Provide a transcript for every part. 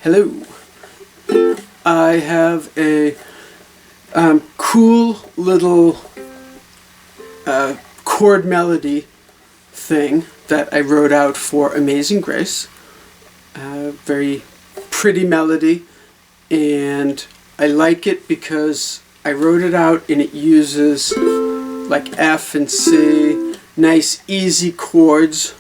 Hello. I have a cool little chord melody thing that I wrote out for Amazing Grace. Very pretty melody, and I like it because I wrote it out and it uses like F and C, nice easy chords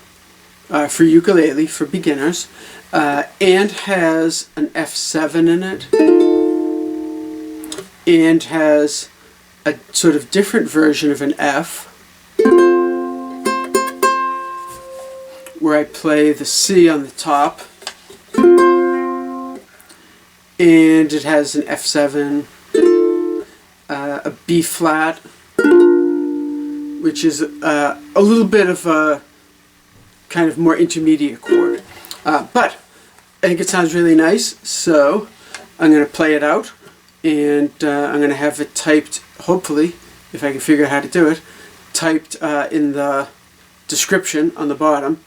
for ukulele for beginners, and has an F7 in it, and has a sort of different version of an F where I play the C on the top, and it has an F7, a B flat, which is a little bit of a kind of more intermediate chord. But I think it sounds really nice, so I'm going to play it out, and I'm going to have it typed, hopefully, if I can figure out how to do it, typed in the description on the bottom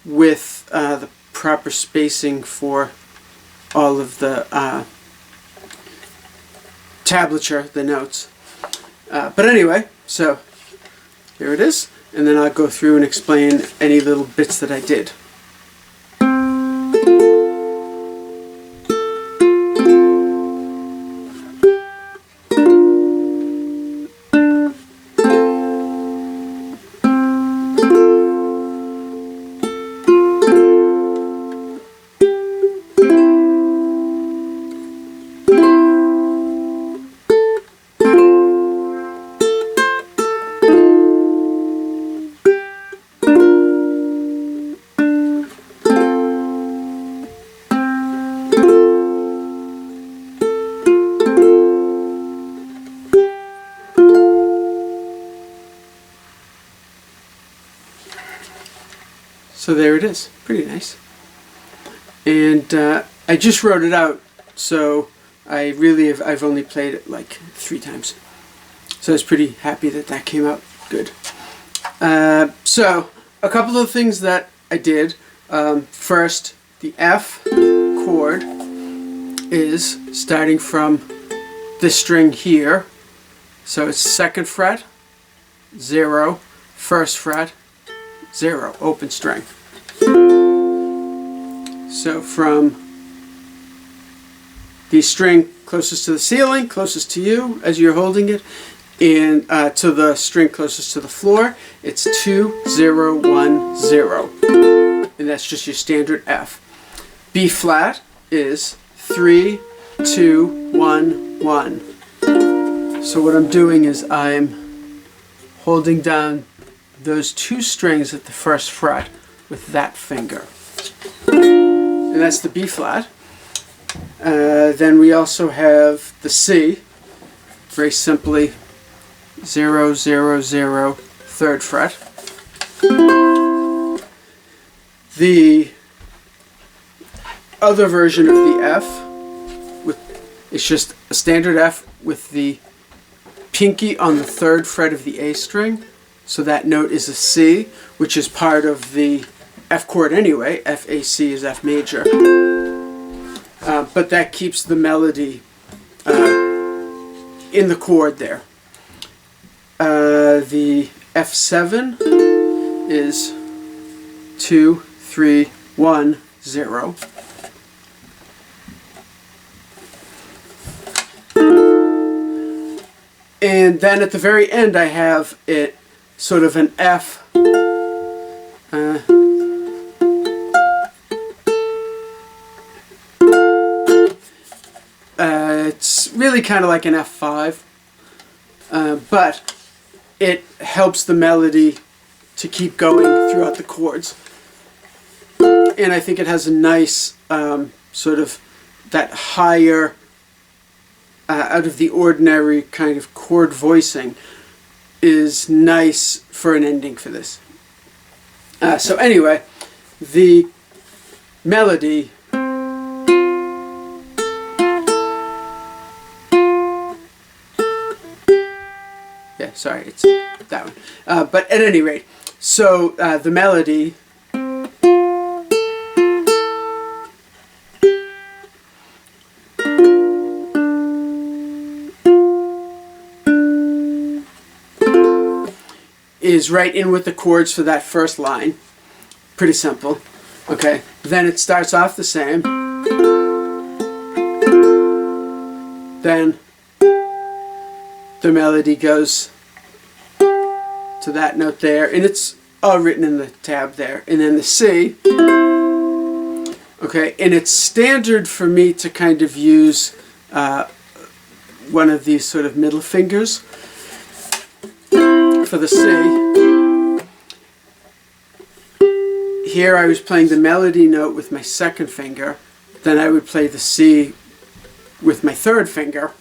with the proper spacing for all of the tablature, the notes. But anyway, so here it is, and then I'll go through and explain any little bits that I did. So there it is, pretty nice. And I just wrote it out, so I've only played it like 3 times. So I was pretty happy that that came out good. So a couple of things that I did. First, the F chord is starting from this string here. So it's 2nd fret, 0, 1st fret, 0, open string. So from the string closest to the ceiling, closest to you as you're holding it, and to the string closest to the floor, it's 2, 0, 1, 0. And that's just your standard F. B flat is 3, 2, 1, 1. So what I'm doing is I'm holding down those 2 strings at the 1st fret with that finger. And that's the B flat. Then we also have the C, very simply 0, 0, 0, 3rd fret. The other version of the F, it's just a standard F with the pinky on the 3rd fret of the A string. So that note is a C, which is part of the F chord anyway. F, A, C is F major. But that keeps the melody in the chord there. The F7 is 2, 3, 1, 0. And then at the very end I have it sort of an F. It's really kind of like an F5, but it helps the melody to keep going throughout the chords. And I think it has a nice sort of that higher, out of the ordinary kind of chord voicing is nice for an ending for this. So anyway, the melody sorry, it's that one. But at any rate, so the melody is right in with the chords for that first line. Pretty simple. Okay, then it starts off the same. Then the melody goes to that note there, and it's all written in the tab there. And then the C. Okay, and it's standard for me to kind of use one of these sort of middle fingers for the C. Here I was playing the melody note with my second finger, then I would play the C with my third finger.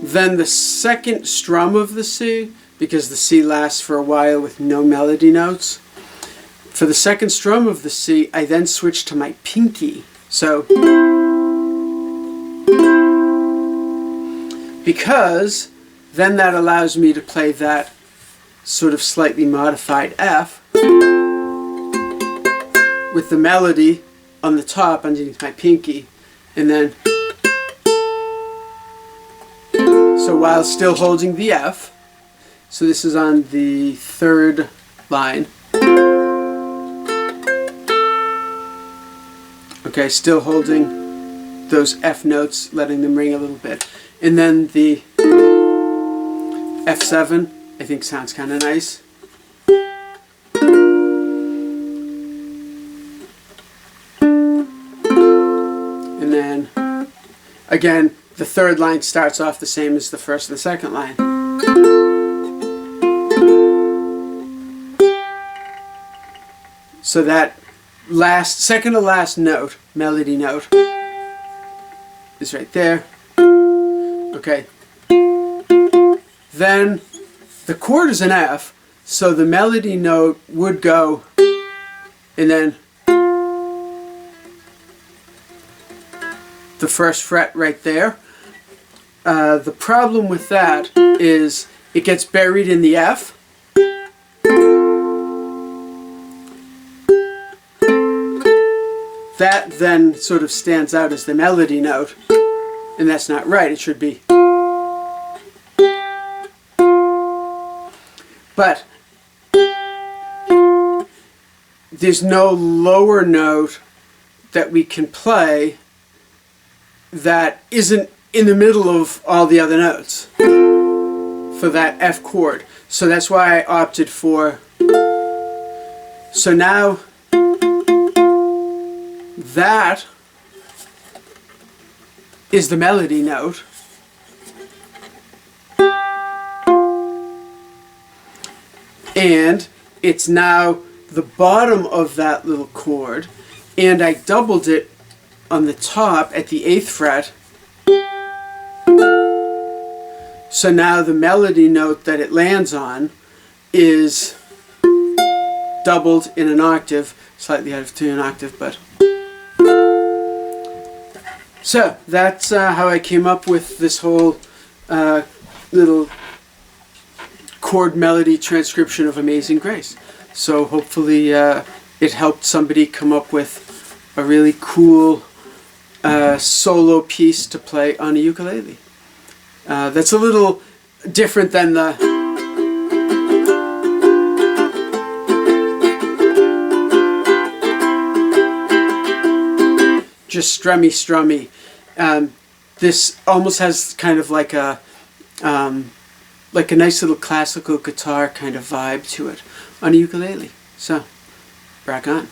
Then the second strum of the C, because the C lasts for a while with no melody notes. For the second strum of the C, I then switch to my pinky. So, because then that allows me to play that sort of slightly modified F with the melody on the top underneath my pinky, and then so while still holding the F, so this is on the third line. Okay, still holding those F notes, letting them ring a little bit. And then the F7, I think sounds kind of nice. And then, again, the third line starts off the same as the first and the second line. So that second to last note, melody note, is right there. Okay. Then the chord is an F, so the melody note would go, and then the first fret right there. The problem with that is it gets buried in the F. That then sort of stands out as the melody note, and that's not right. It should be. But there's no lower note that we can play that isn't in the middle of all the other notes for that F chord. So that's why I opted for. So now that is the melody note. And it's now the bottom of that little chord, and I doubled it on the top at the 8th fret. So now the melody note that it lands on is doubled in an octave, slightly out of tune octave, but. So that's how I came up with this whole little chord melody transcription of Amazing Grace. So hopefully it helped somebody come up with a really cool solo piece to play on a ukulele. That's a little different than the just strummy. This almost has kind of like a nice little classical guitar kind of vibe to it on a ukulele. So, rock on.